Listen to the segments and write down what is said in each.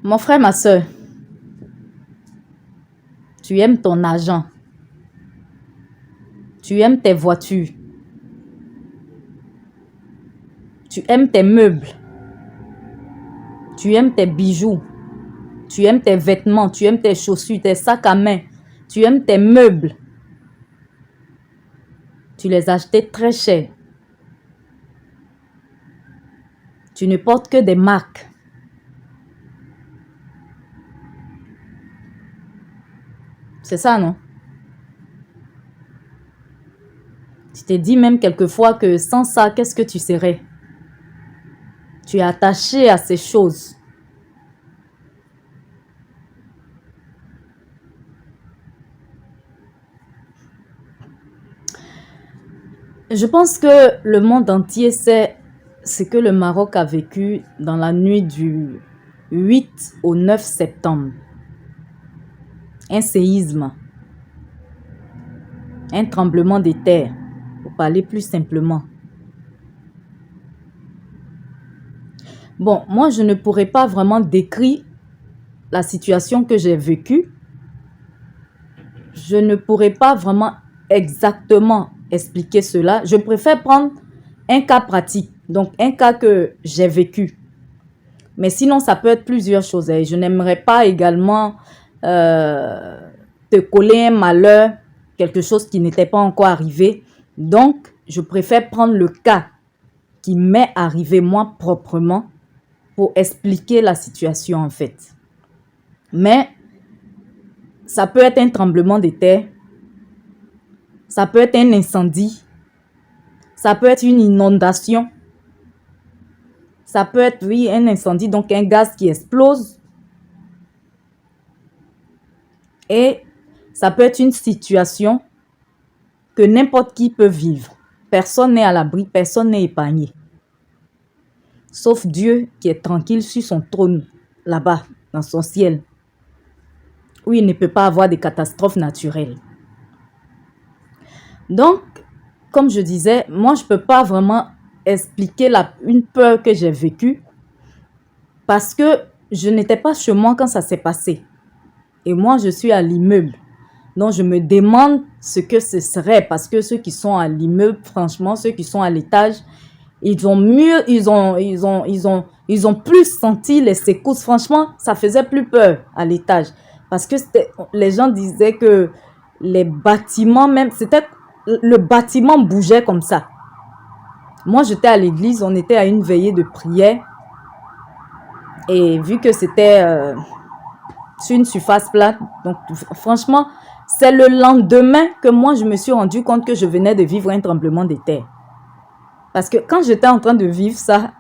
Mon frère, ma soeur, tu aimes ton argent, tu aimes tes voitures, tu aimes tes meubles, tu aimes tes bijoux, tu aimes tes vêtements, tu aimes tes chaussures, tes sacs à main, tu aimes tes meubles. Tu les as achetés très cher. Tu ne portes que des marques. C'est ça, non? Tu t'es dit même quelquefois que sans ça, qu'est-ce que tu serais? Tu es attaché à ces choses. Je pense que le monde entier sait ce que le Maroc a vécu dans la nuit du 8 au 9 septembre. Un séisme, un tremblement de terre, pour parler plus simplement. Bon, moi, je ne pourrais pas vraiment décrire la situation que j'ai vécue. Je ne pourrais pas vraiment exactement expliquer cela. Je préfère prendre un cas pratique, donc un cas que j'ai vécu. Mais sinon, ça peut être plusieurs choses. Et je n'aimerais pas également te coller un malheur, quelque chose qui n'était pas encore arrivé. Donc, je préfère prendre le cas qui m'est arrivé moi proprement pour expliquer la situation en fait. Mais ça peut être un tremblement de terre, ça peut être un incendie, ça peut être une inondation, ça peut être, oui, un incendie, donc un gaz qui explose. Et ça peut être une situation que n'importe qui peut vivre. Personne n'est à l'abri, personne n'est épargné. Sauf Dieu qui est tranquille sur son trône, là-bas, dans son ciel, où il ne peut pas avoir de catastrophes naturelles. Donc, comme je disais, moi, je ne peux pas vraiment expliquer une peur que j'ai vécue parce que je n'étais pas chez moi quand ça s'est passé. Et moi, je suis à l'immeuble. Donc, je me demande ce que ce serait parce que ceux qui sont à l'immeuble, franchement, ceux qui sont à l'étage, ils ont plus senti les secousses. Franchement, ça faisait plus peur à l'étage. Parce que les gens disaient que les bâtiments, même, le bâtiment bougeait comme ça. Moi, j'étais à l'église, on était à une veillée de prière. Et vu que c'était sur une surface plate, donc franchement, c'est le lendemain que moi, je me suis rendu compte que je venais de vivre un tremblement de terre. Parce que quand j'étais en train de vivre ça,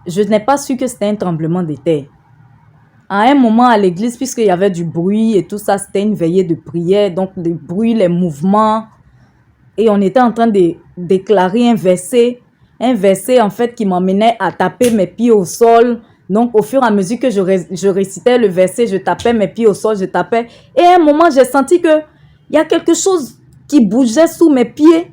je n'ai pas su que c'était un tremblement de terre. À un moment à l'église, puisqu'il y avait du bruit et tout ça, c'était une veillée de prière, donc le bruit, les mouvements. Et on était en train de déclarer un verset en fait qui m'emmenait à taper mes pieds au sol. Donc au fur et à mesure que je récitais le verset, je tapais mes pieds au sol, je tapais. Et à un moment, j'ai senti qu'il y a quelque chose qui bougeait sous mes pieds.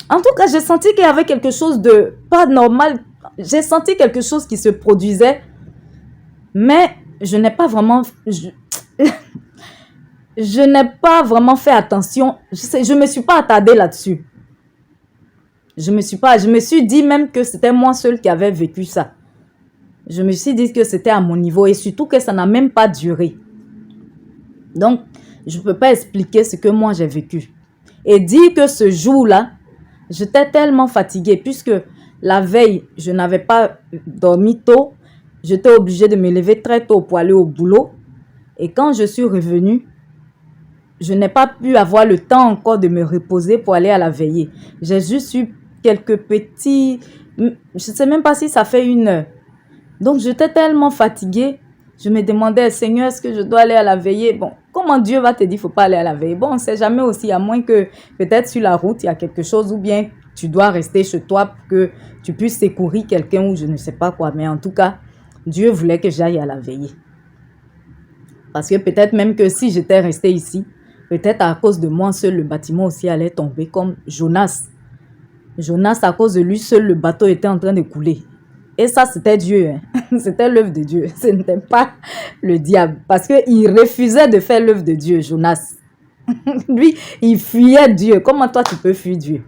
En tout cas, j'ai senti qu'il y avait quelque chose de pas normal. J'ai senti quelque chose qui se produisait. Mais je n'ai pas vraiment... Je n'ai pas vraiment fait attention. Je ne me suis pas attardée là-dessus. Je me suis dit même que c'était moi seule qui avait vécu ça. Je me suis dit que c'était à mon niveau et surtout que ça n'a même pas duré. Donc, je ne peux pas expliquer ce que moi j'ai vécu. Et dire que ce jour-là, j'étais tellement fatiguée puisque la veille, je n'avais pas dormi tôt. J'étais obligée de me lever très tôt pour aller au boulot. Et quand je suis revenue, je n'ai pas pu avoir le temps encore de me reposer pour aller à la veillée. J'ai juste eu quelques petits... Je ne sais même pas si ça fait 1 heure. Donc, j'étais tellement fatiguée. Je me demandais, Seigneur, est-ce que je dois aller à la veillée? Bon, comment Dieu va te dire qu'il ne faut pas aller à la veillée? Bon, on ne sait jamais aussi, à moins que peut-être sur la route, il y a quelque chose ou bien tu dois rester chez toi pour que tu puisses secourir quelqu'un ou je ne sais pas quoi. Mais en tout cas, Dieu voulait que j'aille à la veillée. Parce que peut-être même que si j'étais restée ici, peut-être à cause de moi seul, le bâtiment aussi allait tomber comme Jonas. Jonas, à cause de lui seul, le bateau était en train de couler. Et ça, c'était Dieu. Hein. C'était l'œuvre de Dieu. Ce n'était pas le diable. Parce qu'il refusait de faire l'œuvre de Dieu, Jonas. Lui, il fuyait Dieu. Comment toi, tu peux fuir Dieu?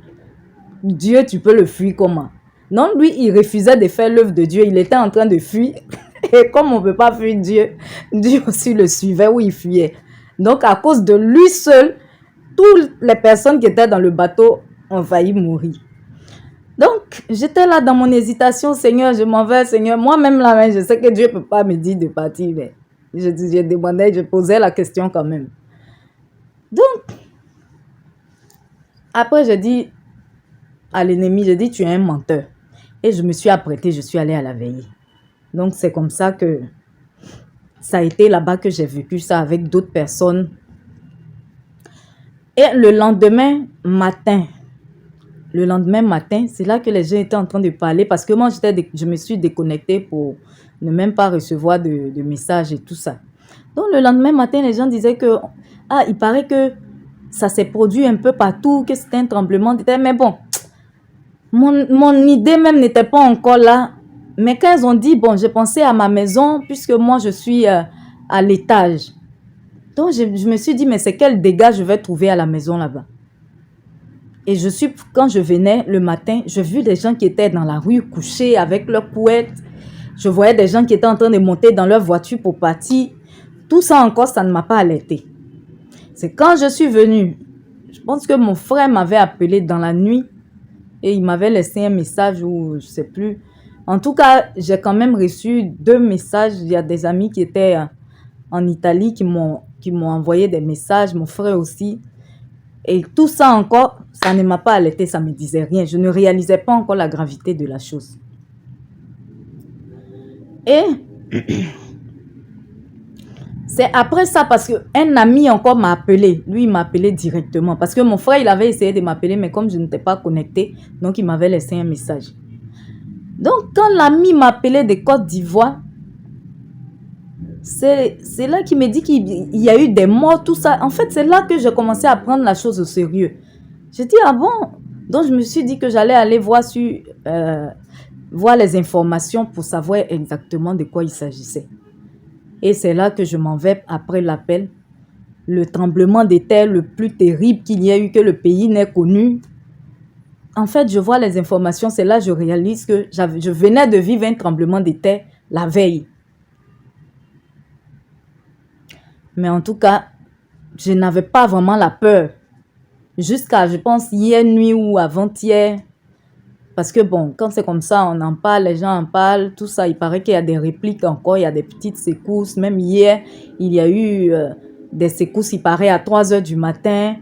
Dieu, tu peux le fuir comment? Non, lui, il refusait de faire l'œuvre de Dieu. Il était en train de fuir. Et comme on ne peut pas fuir Dieu, Dieu aussi le suivait où il fuyait. Donc, à cause de lui seul, toutes les personnes qui étaient dans le bateau ont failli mourir. Donc, j'étais là dans mon hésitation. Seigneur, je m'en vais, Seigneur. Moi-même, là, je sais que Dieu ne peut pas me dire de partir. Mais je demandais, je posais la question quand même. Donc, après, je dis à l'ennemi, je dis, tu es un menteur. Et je me suis apprêtée, je suis allée à la veillée. Donc, c'est comme ça que ça a été là-bas que j'ai vécu ça avec d'autres personnes. Et le lendemain matin, c'est là que les gens étaient en train de parler parce que moi, je me suis déconnectée pour ne même pas recevoir de messages et tout ça. Donc, le lendemain matin, les gens disaient que, il paraît que ça s'est produit un peu partout, que c'était un tremblement de terre. Mais bon, mon idée même n'était pas encore là. Mais quand ils ont dit, bon, j'ai pensé à ma maison puisque moi, je suis à l'étage. Donc, je me suis dit, mais c'est quel dégât je vais trouver à la maison là-bas? Et quand je venais le matin, j'ai vu des gens qui étaient dans la rue couchés avec leurs couettes. Je voyais des gens qui étaient en train de monter dans leur voiture pour partir. Tout ça encore, ça ne m'a pas alerté. C'est quand je suis venue, je pense que mon frère m'avait appelé dans la nuit et il m'avait laissé un message ou je ne sais plus. En tout cas, j'ai quand même reçu 2 messages. Il y a des amis qui étaient en Italie qui m'ont envoyé des messages, mon frère aussi. Et tout ça encore, ça ne m'a pas alerté, ça ne me disait rien. Je ne réalisais pas encore la gravité de la chose. Et c'est après ça parce qu'un ami encore m'a appelé. Lui, il m'a appelé directement. Parce que mon frère, il avait essayé de m'appeler, mais comme je n'étais pas connectée, donc il m'avait laissé un message. Donc, quand l'ami m'a appelé de Côte d'Ivoire, c'est là qu'il me dit qu'il y a eu des morts, tout ça. En fait, c'est là que j'ai commencé à prendre la chose au sérieux. J'ai dit, ah bon? Donc, je me suis dit que j'allais aller voir les informations pour savoir exactement de quoi il s'agissait. Et c'est là que je m'en vais après l'appel. Le tremblement de terre le plus terrible qu'il y a eu, que le pays n'ait connu. En fait, je vois les informations, c'est là que je réalise que je venais de vivre un tremblement de terre la veille. Mais en tout cas, je n'avais pas vraiment la peur. Jusqu'à, je pense, hier nuit ou avant-hier. Parce que bon, quand c'est comme ça, on en parle, les gens en parlent, tout ça. Il paraît qu'il y a des répliques encore, il y a des petites secousses. Même hier, il y a eu des secousses, il paraît, à 3 heures du matin.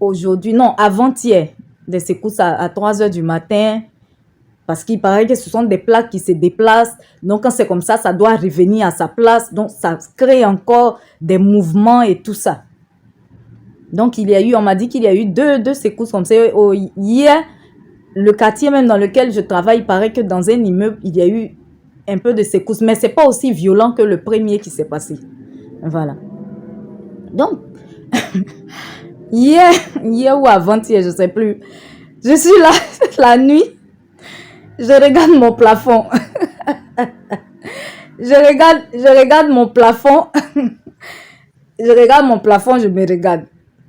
Aujourd'hui, non, avant-hier, des secousses à 3 heures du matin. Parce qu'il paraît que ce sont des plaques qui se déplacent. Donc, quand c'est comme ça, ça doit revenir à sa place. Donc, ça crée encore des mouvements et tout ça. Donc, on m'a dit qu'il y a eu deux secousses comme ça. Hier, le quartier même dans lequel je travaille, il paraît que dans un immeuble, il y a eu un peu de secousses. Mais ce n'est pas aussi violent que le premier qui s'est passé. Voilà. Donc, hier ou avant-hier, je ne sais plus. Je suis là la nuit. Je regarde mon plafond. Je regarde mon plafond. Je regarde mon plafond, je me regarde.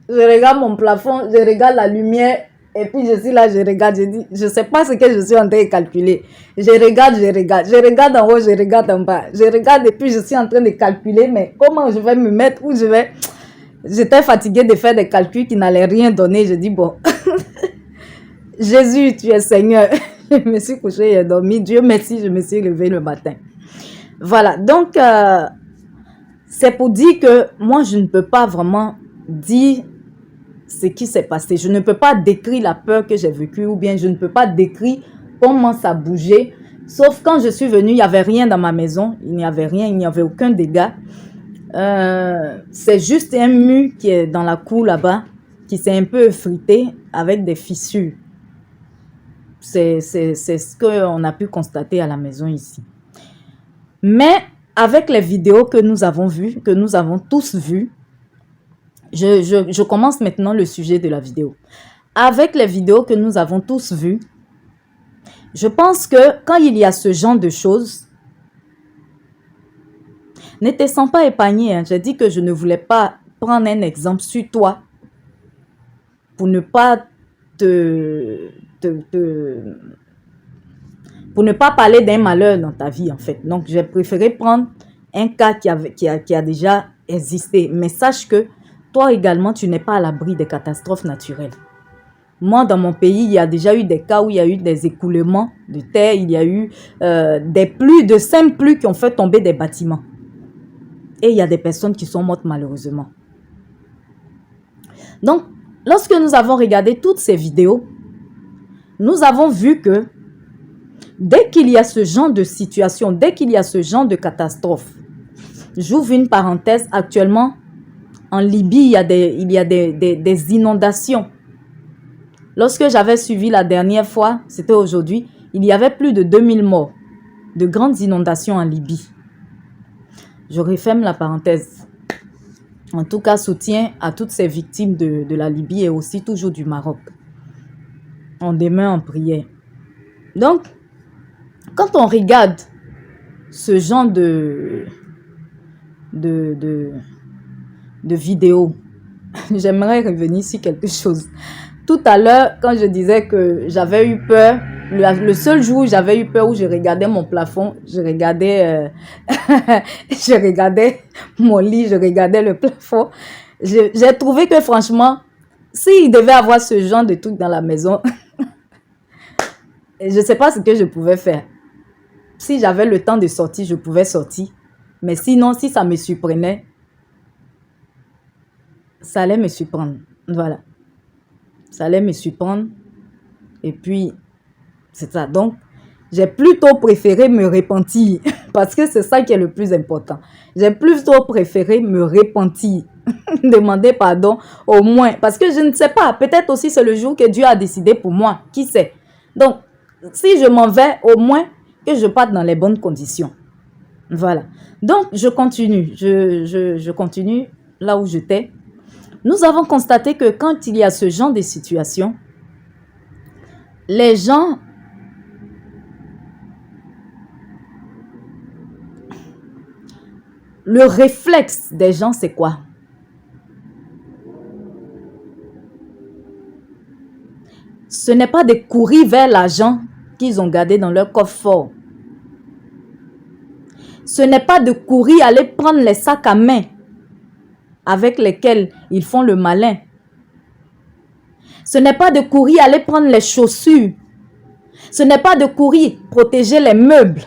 Je regarde mon plafond, je regarde la lumière. Et puis je suis là, je regarde. Je dis, je ne sais pas ce que je suis en train de calculer. Je regarde. Je regarde en haut, je regarde en bas. Je regarde et puis je suis en train de calculer. Mais comment je vais me mettre, où je vais... J'étais fatiguée de faire des calculs qui n'allaient rien donner. Je dis, bon... Jésus, tu es Seigneur. Je me suis couchée et dormi. Dieu merci, je me suis levée le matin. Voilà, donc, c'est pour dire que moi, je ne peux pas vraiment dire ce qui s'est passé. Je ne peux pas décrire la peur que j'ai vécue ou bien je ne peux pas décrire comment ça bougeait. Sauf quand je suis venue, il n'y avait rien dans ma maison. Il n'y avait rien, il n'y avait aucun dégât. C'est juste un mur qui est dans la cour là-bas qui s'est un peu effrité avec des fissures. C'est ce qu'on a pu constater à la maison ici. Mais avec les vidéos que nous avons vues, que nous avons tous vues, je commence maintenant le sujet de la vidéo. Avec les vidéos que nous avons tous vues, Je pense que quand il y a ce genre de choses, ne te sens pas épargné. Hein. J'ai dit que je ne voulais pas prendre un exemple sur toi pour ne pas pour ne pas parler d'un malheur dans ta vie, en fait. Donc, j'ai préféré prendre un cas qui a déjà existé. Mais sache que toi également, tu n'es pas à l'abri des catastrophes naturelles. Moi, dans mon pays, il y a déjà eu des cas où il y a eu des écoulements de terre, il y a eu des pluies, de simples pluies qui ont fait tomber des bâtiments. Et il y a des personnes qui sont mortes malheureusement. Donc, lorsque nous avons regardé toutes ces vidéos, nous avons vu que dès qu'il y a ce genre de situation, dès qu'il y a ce genre de catastrophe, j'ouvre une parenthèse, actuellement, en Libye, il y a des inondations. Lorsque j'avais suivi la dernière fois, c'était aujourd'hui, il y avait plus de 2000 morts de grandes inondations en Libye. Je referme la parenthèse. En tout cas, soutien à toutes ces victimes de la Libye et aussi toujours du Maroc. On demeure en prière. Donc, quand on regarde ce genre de vidéos, j'aimerais revenir sur quelque chose. Tout à l'heure, quand je disais que j'avais eu peur, le seul jour où j'avais eu peur, où je regardais mon plafond, je regardais mon lit, je regardais le plafond. J'ai trouvé que franchement, s'il devait avoir ce genre de truc dans la maison, je ne sais pas ce que je pouvais faire. Si j'avais le temps de sortir, je pouvais sortir. Mais sinon, si ça me surprenait, ça allait me surprendre. Voilà. Ça allait me surprendre. Et puis, c'est ça. Donc, j'ai plutôt préféré me repentir. Parce que c'est ça qui est le plus important. J'ai plutôt préféré me repentir. Demander pardon au moins. Parce que je ne sais pas. Peut-être aussi c'est le jour que Dieu a décidé pour moi. Qui sait? Donc, si je m'en vais, au moins que je parte dans les bonnes conditions. Voilà. Donc, je continue. Je continue là où j'étais. Nous avons constaté que quand il y a ce genre de situation, les gens le réflexe des gens, c'est quoi? Ce n'est pas de courir vers l'argent qu'ils ont gardé dans leur coffre-fort. Ce n'est pas de courir aller prendre les sacs à main avec lesquels ils font le malin. Ce n'est pas de courir aller prendre les chaussures. Ce n'est pas de courir protéger les meubles.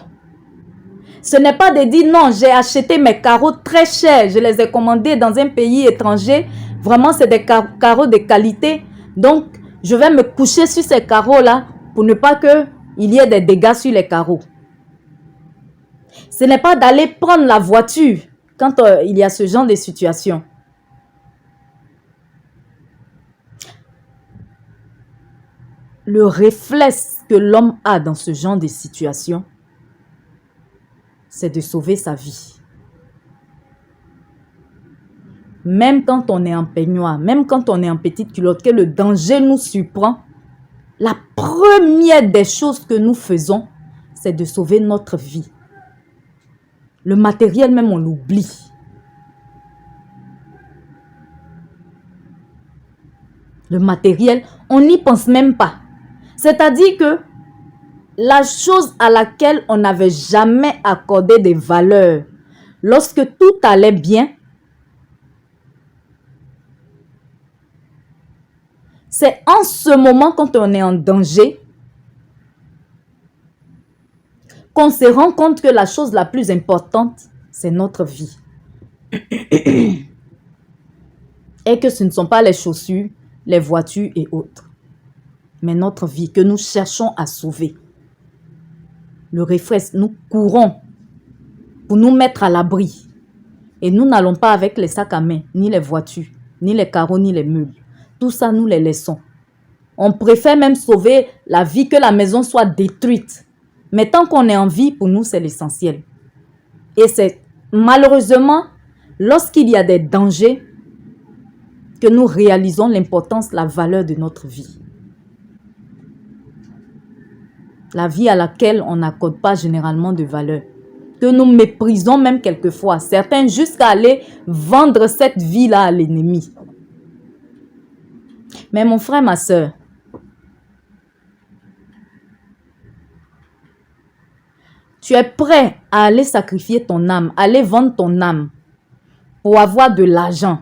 Ce n'est pas de dire non, j'ai acheté mes carreaux très chers, je les ai commandés dans un pays étranger. Vraiment, c'est des carreaux de qualité. Donc, je vais me coucher sur ces carreaux-là pour ne pas qu'il y ait des dégâts sur les carreaux. Ce n'est pas d'aller prendre la voiture quand il y a ce genre de situation. Le réflexe que l'homme a dans ce genre de situation, c'est de sauver sa vie. Même quand on est en peignoir, même quand on est en petite culotte, que le danger nous surprend, la première des choses que nous faisons, c'est de sauver notre vie. Le matériel même, on l'oublie. Le matériel, on n'y pense même pas. C'est-à-dire que la chose à laquelle on n'avait jamais accordé de valeur, lorsque tout allait bien, c'est en ce moment, quand on est en danger, qu'on se rend compte que la chose la plus importante, c'est notre vie. Et que ce ne sont pas les chaussures, les voitures et autres, mais notre vie que nous cherchons à sauver. Le réflexe, nous courons pour nous mettre à l'abri. Et nous n'allons pas avec les sacs à main, ni les voitures, ni les carreaux, ni les meubles. Tout ça, nous les laissons. On préfère même sauver la vie, que la maison soit détruite. Mais tant qu'on est en vie, pour nous, c'est l'essentiel. Et c'est malheureusement, lorsqu'il y a des dangers, que nous réalisons l'importance, la valeur de notre vie. La vie à laquelle on n'accorde pas généralement de valeur. Que nous méprisons même quelquefois. Certains jusqu'à aller vendre cette vie-là à l'ennemi. Mais mon frère, ma soeur, tu es prêt à aller sacrifier ton âme, aller vendre ton âme pour avoir de l'argent,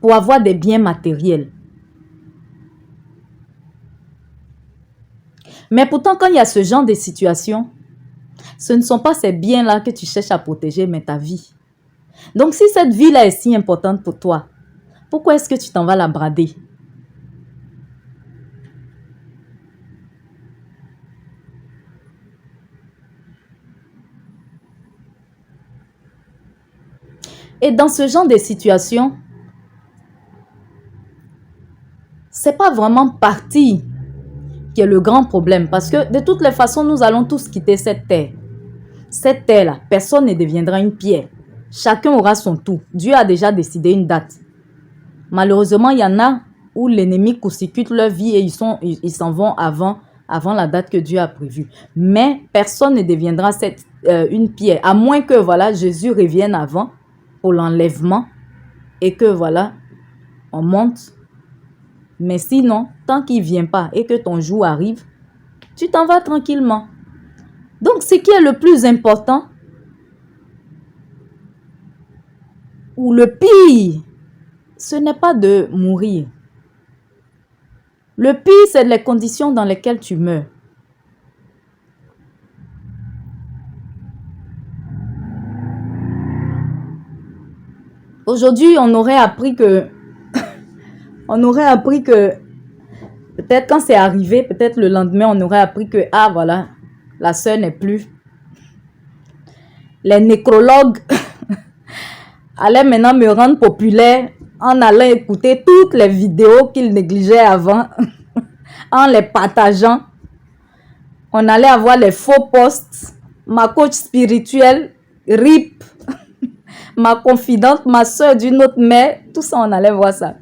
pour avoir des biens matériels. Mais pourtant, quand il y a ce genre de situation, ce ne sont pas ces biens-là que tu cherches à protéger, mais ta vie. Donc, si cette vie-là est si importante pour toi, pourquoi est-ce que tu t'en vas la brader? Et dans ce genre de situation, c'est pas vraiment partir qui est le grand problème. Parce que de toutes les façons, nous allons tous quitter cette terre. Cette terre-là, personne ne deviendra une pierre. Chacun aura son tour. Dieu a déjà décidé une date. Malheureusement, il y en a où l'ennemi consécute leur vie et ils s'en vont avant la date que Dieu a prévue. Mais personne ne deviendra une pierre. À moins que voilà, Jésus revienne avant pour l'enlèvement et que voilà, on monte. Mais sinon, tant qu'il ne vient pas et que ton jour arrive, tu t'en vas tranquillement. Donc, ce qui est le plus important, ou le pire, ce n'est pas de mourir. Le pire, c'est les conditions dans lesquelles tu meurs. Aujourd'hui, on aurait appris que peut-être quand c'est arrivé, peut-être le lendemain, on aurait appris que, ah voilà, la sœur n'est plus. Les nécrologues allaient maintenant me rendre populaire en allant écouter toutes les vidéos qu'ils négligeaient avant, en les partageant. On allait avoir les faux posts, ma coach spirituelle, RIP, ma confidente, ma soeur d'une autre mère, tout ça, on allait voir ça.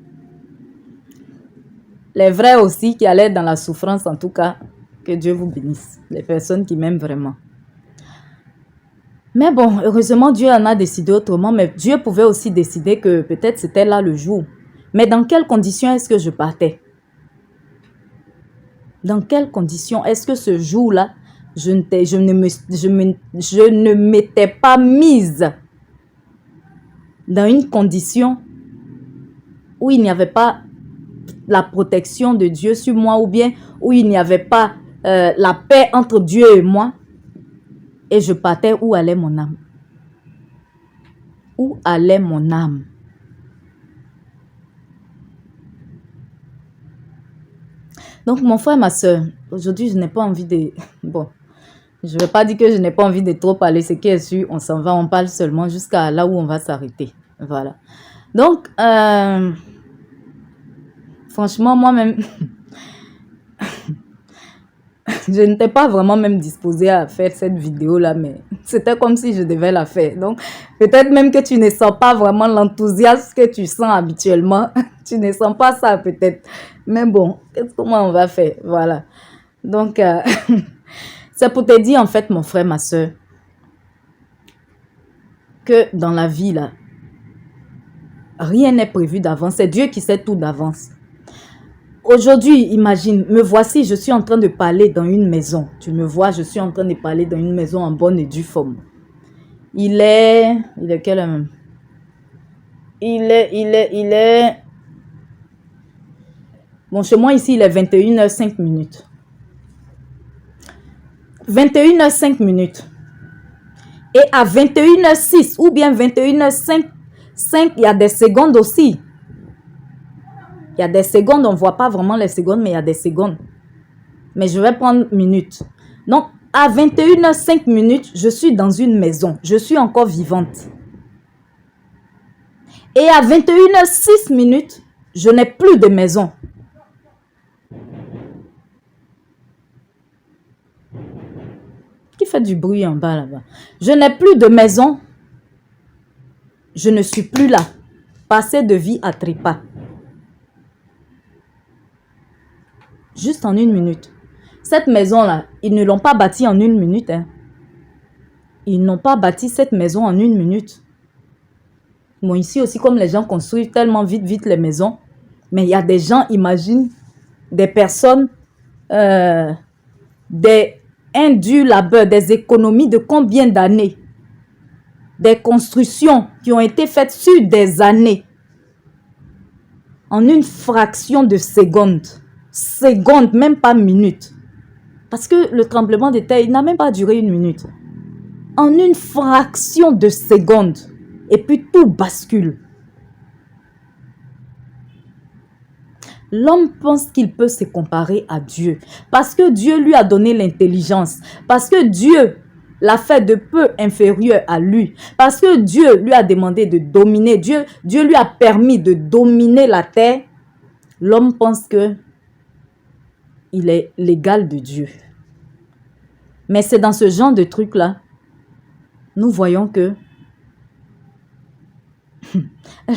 Les vrais aussi qui allaient dans la souffrance, en tout cas, que Dieu vous bénisse. Les personnes qui m'aiment vraiment. Mais bon, heureusement, Dieu en a décidé autrement, mais Dieu pouvait aussi décider que peut-être c'était là le jour. Mais dans quelles conditions est-ce que je partais? Dans quelles conditions est-ce que ce jour-là, je ne m'étais pas mise dans une condition où il n'y avait pas la protection de Dieu sur moi, ou bien où il n'y avait pas la paix entre Dieu et moi, et je partais, où allait mon âme? Où allait mon âme? Donc, mon frère, ma soeur, aujourd'hui, je n'ai pas envie de... Bon, je ne vais pas dire que je n'ai pas envie de trop parler. Ce qui est sûr, on s'en va, on parle seulement jusqu'à là où on va s'arrêter. Voilà. Donc, franchement, moi-même, je n'étais pas vraiment même disposée à faire cette vidéo-là, mais c'était comme si je devais la faire. Donc, peut-être même que tu ne sens pas vraiment l'enthousiasme que tu sens habituellement. Tu ne sens pas ça, peut-être. Mais bon, comment on va faire? Voilà. Donc, c'est pour te dire, en fait, mon frère, ma soeur, que dans la vie, là, rien n'est prévu d'avance. C'est Dieu qui sait tout d'avance. Aujourd'hui, imagine, me voici, je suis en train de parler dans une maison. Tu me vois, je suis en train de parler dans une maison en bonne et due forme. Il est quelle heure même? Il est... Bon, chez moi ici, il est 21h05 minutes. 21h05 Et à 21h06 ou bien 21h05, il y a des secondes aussi. Il y a des secondes, on ne voit pas vraiment les secondes, mais il y a des secondes. Mais je vais prendre minutes. Donc, à 21h05, je suis dans une maison. Je suis encore vivante. Et à 21h06, je n'ai plus de maison. Qui fait du bruit en bas là-bas? Je n'ai plus de maison. Je ne suis plus là. Passer de vie à trépas. Juste en une minute. Cette maison-là, ils ne l'ont pas bâtie en 1 minute. Hein. Ils n'ont pas bâti cette maison en 1 minute. Bon, ici aussi, comme les gens construisent tellement vite les maisons, mais il y a des gens, imagine, des personnes, des indus labeurs, des économies de combien d'années? Des constructions qui ont été faites sur des années. En une fraction de seconde. Seconde, même pas minute. Parce que le tremblement de terre, il n'a même pas duré 1 minute. En une fraction de seconde. Et puis tout bascule. L'homme pense qu'il peut se comparer à Dieu. Parce que Dieu lui a donné l'intelligence. Parce que Dieu l'a fait de peu inférieur à lui. Parce que Dieu lui a demandé de dominer. Dieu lui a permis de dominer la terre. L'homme pense que il est l'égal de Dieu. Mais c'est dans ce genre de truc-là, nous voyons que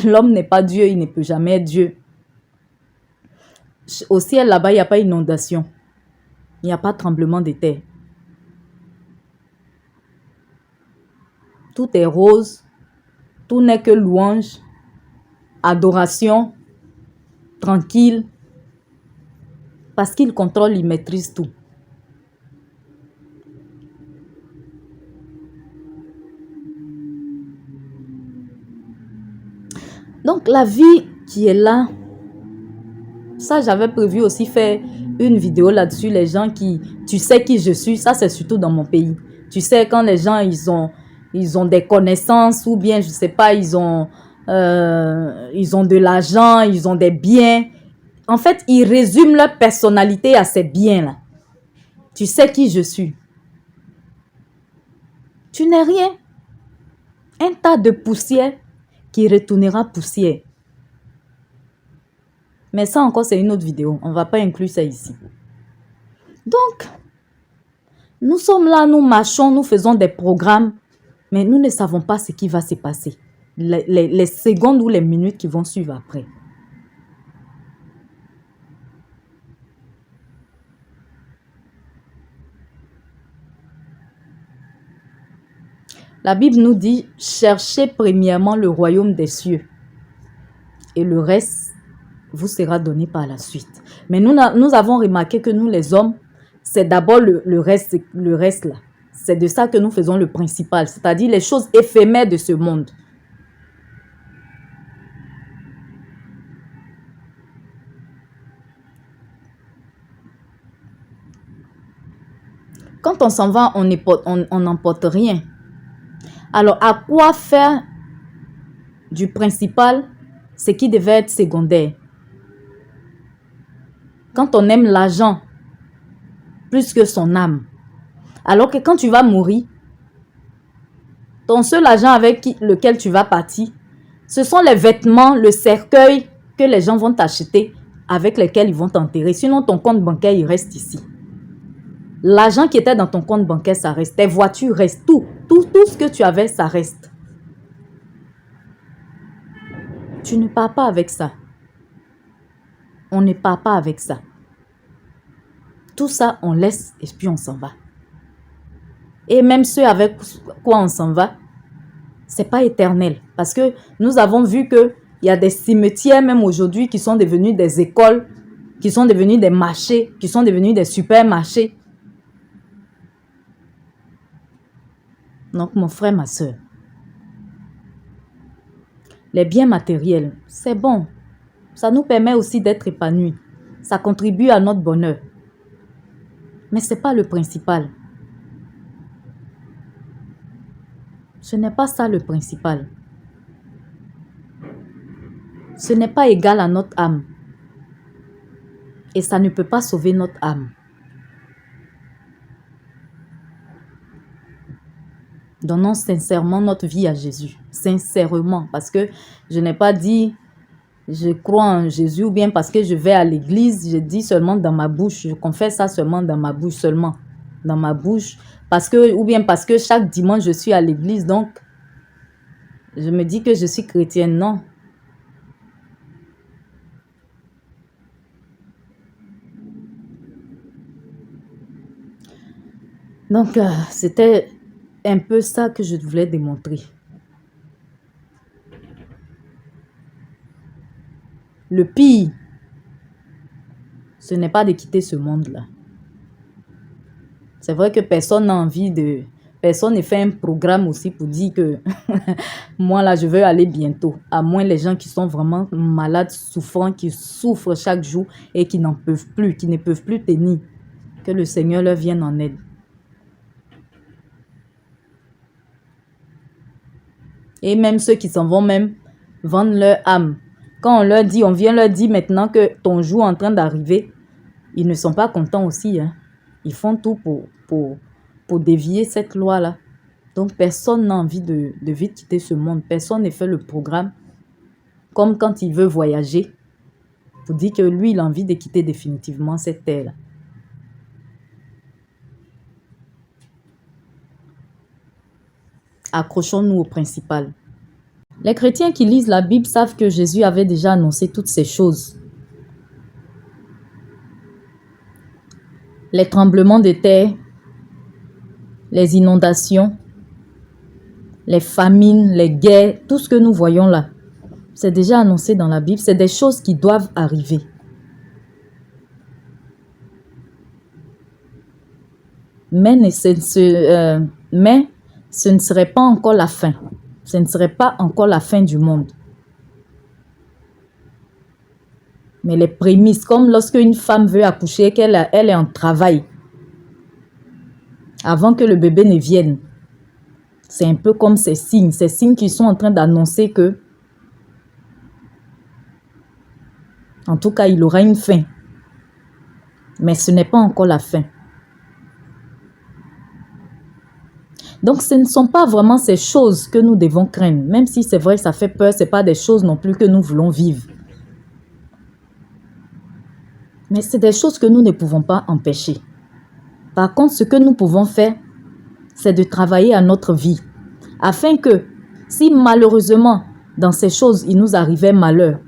l'homme n'est pas Dieu, il ne peut jamais être Dieu. Au ciel, là-bas, il n'y a pas inondation. Il n'y a pas tremblement de terre. Tout est rose. Tout n'est que louange, adoration, tranquille. Parce qu'il contrôle, il maîtrise tout. Donc, la vie qui est là, ça, j'avais prévu aussi faire une vidéo là-dessus. Les gens qui, tu sais qui je suis, ça, c'est surtout dans mon pays. Tu sais, quand les gens, ils ont des connaissances ou bien, je sais pas, ils ont de l'argent, ils ont des biens. En fait, ils résument leur personnalité à ces biens-là. Tu sais qui je suis. Tu n'es rien. Un tas de poussière qui retournera poussière. Mais ça encore, c'est une autre vidéo. On ne va pas inclure ça ici. Donc, nous sommes là, nous marchons, nous faisons des programmes, mais nous ne savons pas ce qui va se passer. Les secondes ou les minutes qui vont suivre après. La Bible nous dit, cherchez premièrement le royaume des cieux et le reste vous sera donné par la suite. Mais nous avons remarqué que nous les hommes, c'est d'abord le reste là. C'est de ça que nous faisons le principal, c'est-à-dire les choses éphémères de ce monde. Quand on s'en va, on n'emporte rien. Alors, à quoi faire du principal ce qui devait être secondaire? Quand on aime l'argent plus que son âme. Alors que quand tu vas mourir, ton seul argent avec lequel tu vas partir, ce sont les vêtements, le cercueil que les gens vont t'acheter, avec lesquels ils vont t'enterrer. Sinon, ton compte bancaire, il reste ici. L'argent qui était dans ton compte bancaire, ça reste. Tes voitures restent. Tout ce que tu avais, ça reste. Tu ne pars pas avec ça. On ne part pas avec ça. Tout ça, on laisse et puis on s'en va. Et même ceux avec quoi on s'en va, c'est pas éternel. Parce que nous avons vu qu'il y a des cimetières même aujourd'hui qui sont devenus des écoles, qui sont devenus des marchés, qui sont devenus des supermarchés. Donc, mon frère, ma soeur, les biens matériels, c'est bon. Ça nous permet aussi d'être épanouis. Ça contribue à notre bonheur. Mais ce n'est pas le principal. Ce n'est pas ça le principal. Ce n'est pas égal à notre âme. Et ça ne peut pas sauver notre âme. Donnons sincèrement notre vie à Jésus. Sincèrement. Parce que je n'ai pas dit je crois en Jésus ou bien parce que je vais à l'église. Je dis seulement dans ma bouche. Je confesse ça seulement dans ma bouche. Seulement dans ma bouche. Ou bien parce que chaque dimanche je suis à l'église. Donc je me dis que je suis chrétienne. Non. Donc, c'était un peu ça que je voulais démontrer. Le pire, ce n'est pas de quitter ce monde-là. C'est vrai que personne n'a envie de... Personne ne fait un programme aussi pour dire que moi là, je veux aller bientôt. À moins les gens qui sont vraiment malades, souffrants, qui souffrent chaque jour et qui n'en peuvent plus, qui ne peuvent plus tenir. Que le Seigneur leur vienne en aide. Et même ceux qui s'en vont même vendre leur âme. Quand on leur dit, on vient leur dire maintenant que ton jour est en train d'arriver, ils ne sont pas contents aussi. Hein. Ils font tout pour dévier cette loi-là. Donc, personne n'a envie de vite quitter ce monde. Personne ne fait le programme comme quand il veut voyager pour dire que lui, il a envie de quitter définitivement cette terre-là. Accrochons-nous au principal. Les chrétiens qui lisent la Bible savent que Jésus avait déjà annoncé toutes ces choses. Les tremblements de terre, les inondations, les famines, les guerres, tout ce que nous voyons là, c'est déjà annoncé dans la Bible. C'est des choses qui doivent arriver. Mais ce ne serait pas encore la fin. Ce ne serait pas encore la fin du monde. Mais les prémices, comme lorsque une femme veut accoucher, qu'elle est en travail, avant que le bébé ne vienne, c'est un peu comme ces signes qui sont en train d'annoncer que, en tout cas, il aura une fin. Mais ce n'est pas encore la fin. Donc, ce ne sont pas vraiment ces choses que nous devons craindre. Même si c'est vrai, ça fait peur, ce n'est pas des choses non plus que nous voulons vivre. Mais c'est des choses que nous ne pouvons pas empêcher. Par contre, ce que nous pouvons faire, c'est de travailler à notre vie. Afin que, si malheureusement, dans ces choses, il nous arrivait malheur,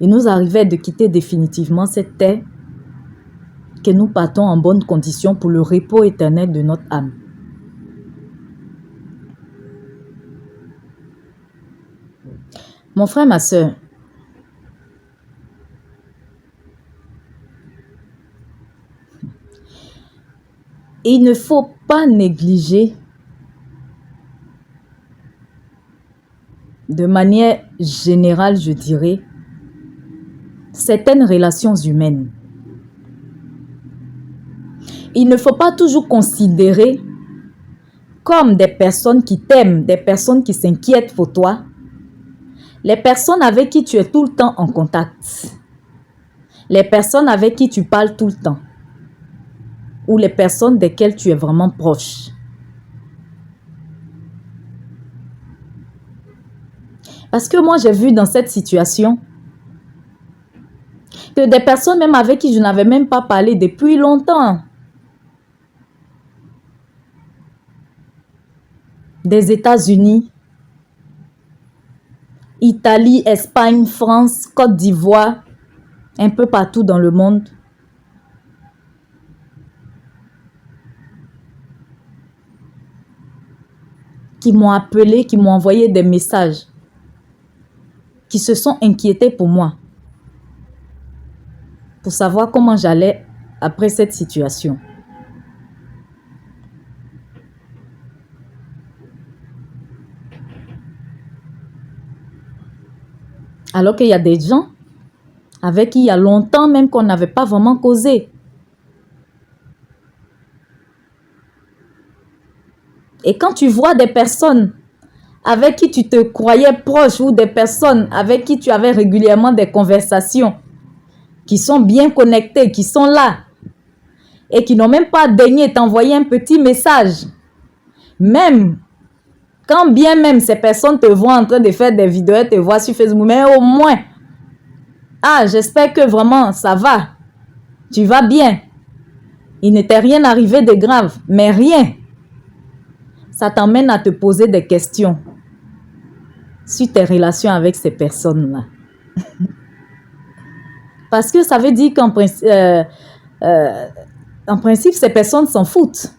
il nous arrivait de quitter définitivement cette terre, que nous partons en bonne condition pour le repos éternel de notre âme. Mon frère, ma soeur, il ne faut pas négliger de manière générale, je dirais, certaines relations humaines. Il ne faut pas toujours considérer comme des personnes qui t'aiment, des personnes qui s'inquiètent pour toi, les personnes avec qui tu es tout le temps en contact, les personnes avec qui tu parles tout le temps, ou les personnes desquelles tu es vraiment proche. Parce que moi, j'ai vu dans cette situation que des personnes même avec qui je n'avais même pas parlé depuis longtemps, des États-Unis, Italie, Espagne, France, Côte d'Ivoire, un peu partout dans le monde, qui m'ont appelé, qui m'ont envoyé des messages, qui se sont inquiétés pour moi, pour savoir comment j'allais après cette situation. Alors qu'il y a des gens avec qui il y a longtemps même qu'on n'avait pas vraiment causé. Et quand tu vois des personnes avec qui tu te croyais proche ou des personnes avec qui tu avais régulièrement des conversations, qui sont bien connectées, qui sont là et qui n'ont même pas daigné t'envoyer un petit message, même quand bien même ces personnes te voient en train de faire des vidéos, te voient sur Facebook, mais au moins, j'espère que vraiment ça va, tu vas bien, il ne t'est rien arrivé de grave, mais rien. Ça t'emmène à te poser des questions sur tes relations avec ces personnes-là. Parce que ça veut dire qu'en principe, ces personnes s'en foutent.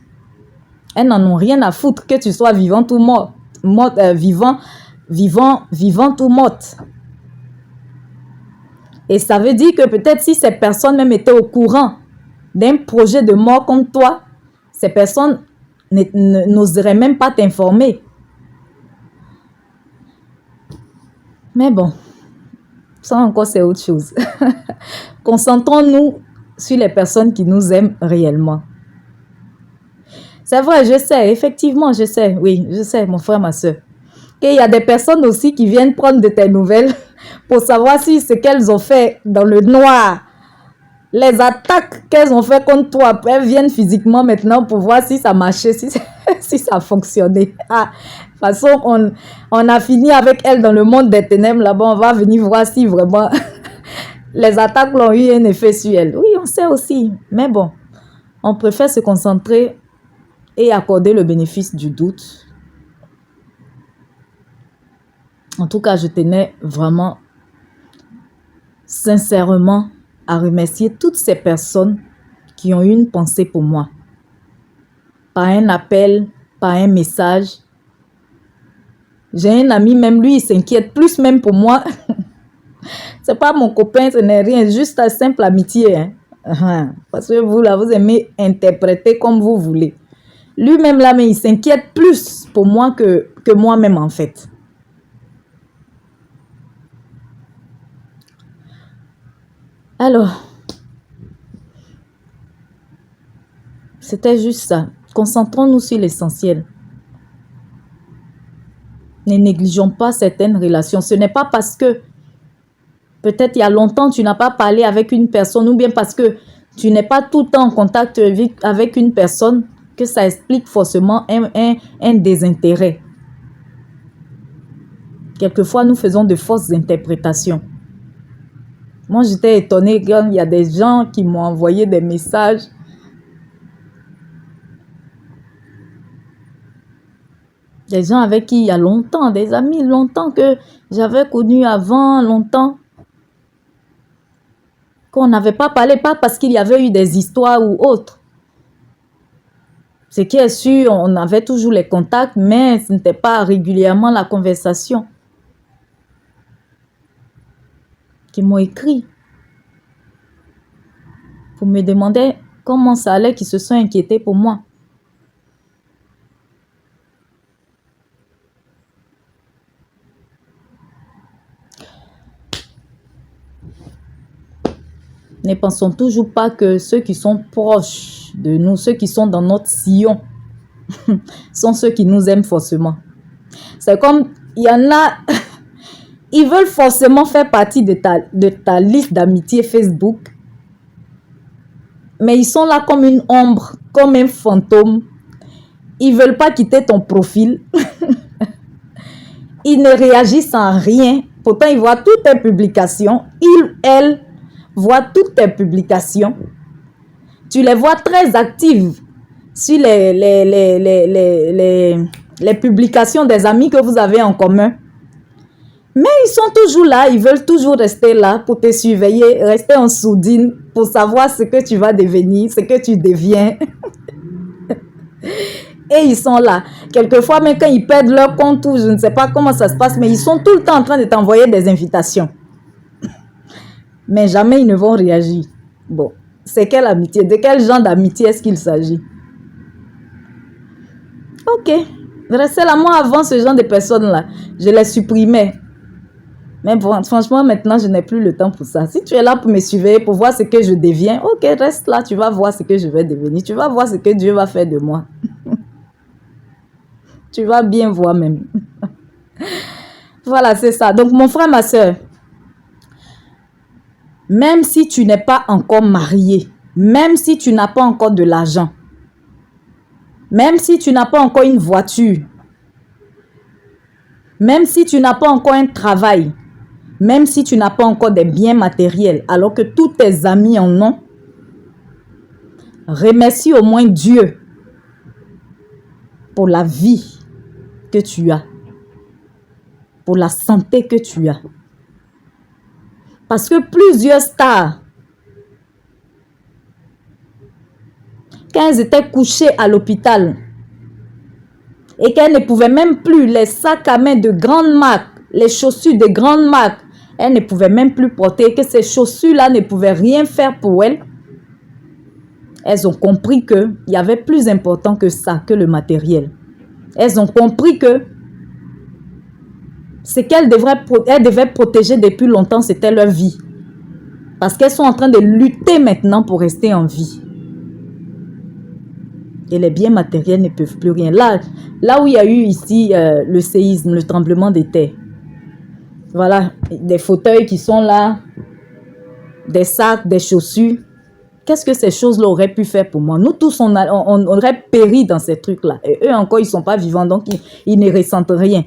Elles n'en ont rien à foutre que tu sois vivant ou mort. Vivant ou morte. Et ça veut dire que peut-être si ces personnes même étaient au courant d'un projet de mort comme toi, ces personnes n'oseraient même pas t'informer. Mais bon, ça encore c'est autre chose. Concentrons-nous sur les personnes qui nous aiment réellement. C'est vrai, je sais, effectivement, je sais, oui, je sais, mon frère, ma soeur. Qu'il y a des personnes aussi qui viennent prendre de tes nouvelles pour savoir si ce qu'elles ont fait dans le noir, les attaques qu'elles ont fait contre toi, elles viennent physiquement maintenant pour voir si ça marchait, si ça fonctionnait. Ah, de toute façon, on a fini avec elles dans le monde des ténèbres, là-bas, on va venir voir si vraiment les attaques l'ont eu un effet sur elles. Oui, on sait aussi, mais bon, on préfère se concentrer et accorder le bénéfice du doute. En tout cas, je tenais vraiment, sincèrement, à remercier toutes ces personnes qui ont eu une pensée pour moi. Par un appel, par un message. J'ai un ami, même lui, il s'inquiète plus même pour moi. C'est pas mon copain, ce n'est rien, juste une simple amitié. Hein. Parce que vous, là, vous aimez interpréter comme vous voulez. Lui-même, là, mais il s'inquiète plus pour moi que moi-même, en fait. Alors, c'était juste ça. Concentrons-nous sur l'essentiel. Ne négligeons pas certaines relations. Ce n'est pas parce que peut-être il y a longtemps tu n'as pas parlé avec une personne ou bien parce que tu n'es pas tout le temps en contact avec une personne que ça explique forcément un désintérêt. Quelquefois, nous faisons de fausses interprétations. Moi, j'étais étonnée quand il y a des gens qui m'ont envoyé des messages. Des gens avec qui il y a longtemps, des amis longtemps que j'avais connus avant, longtemps. Qu'on n'avait pas parlé, pas parce qu'il y avait eu des histoires ou autres. Ce qui est sûr, on avait toujours les contacts, mais ce n'était pas régulièrement la conversation. Qui m'ont écrit pour me demander comment ça allait, qui se sont inquiétés pour moi. Ne pensons toujours pas que ceux qui sont proches de nous, ceux qui sont dans notre sillon, sont ceux qui nous aiment forcément. C'est comme, il y en a, ils veulent forcément faire partie de ta liste d'amitié Facebook, mais ils sont là comme une ombre, comme un fantôme. Ils ne veulent pas quitter ton profil. Ils ne réagissent en rien. Pourtant, ils voient toutes tes publications. Elles voient toutes tes publications. Tu les vois très actives sur les publications des amis que vous avez en commun. Mais ils sont toujours là, ils veulent toujours rester là pour te surveiller, rester en sourdine pour savoir ce que tu vas devenir, ce que tu deviens. Et ils sont là. Quelquefois, même quand ils perdent leur compte ou je ne sais pas comment ça se passe, mais ils sont tout le temps en train de t'envoyer des invitations. Mais jamais ils ne vont réagir. Bon, c'est quelle amitié? De quel genre d'amitié est-ce qu'il s'agit? Ok. Restez là, moi avant ce genre de personnes-là, je les supprimais. Mais bon, franchement, maintenant, je n'ai plus le temps pour ça. Si tu es là pour me surveiller, pour voir ce que je deviens, ok, reste là, tu vas voir ce que je vais devenir. Tu vas voir ce que Dieu va faire de moi. Tu vas bien voir même. Voilà, c'est ça. Donc, mon frère, ma soeur, même si tu n'es pas encore marié, même si tu n'as pas encore de l'argent, même si tu n'as pas encore une voiture, même si tu n'as pas encore un travail, même si tu n'as pas encore des biens matériels, alors que tous tes amis en ont, remercie au moins Dieu pour la vie que tu as, pour la santé que tu as. Parce que plusieurs stars, quand elles étaient couchées à l'hôpital, et qu'elle ne pouvait même plus les sacs à main de grandes marques, les chaussures de grandes marques, elle ne pouvait même plus porter, que ces chaussures-là ne pouvaient rien faire pour elle. Elles ont compris qu'il y avait plus important que ça, que le matériel. Elles ont compris que ce qu'elles devaient protéger depuis longtemps, c'était leur vie. Parce qu'elles sont en train de lutter maintenant pour rester en vie. Et les biens matériels ne peuvent plus rien. Là où il y a eu ici le séisme, le tremblement de terre. Voilà, des fauteuils qui sont là, des sacs, des chaussures. Qu'est-ce que ces choses-là auraient pu faire pour moi? Nous tous, on aurait péri dans ces trucs-là. Et eux encore, ils ne sont pas vivants, donc ils ne ressentent rien.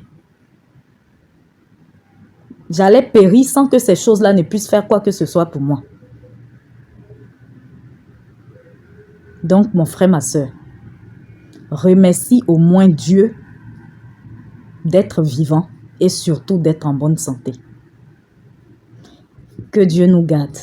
J'allais périr sans que ces choses-là ne puissent faire quoi que ce soit pour moi. Donc, mon frère, ma soeur, remercie au moins Dieu d'être vivant et surtout d'être en bonne santé. Que Dieu nous garde.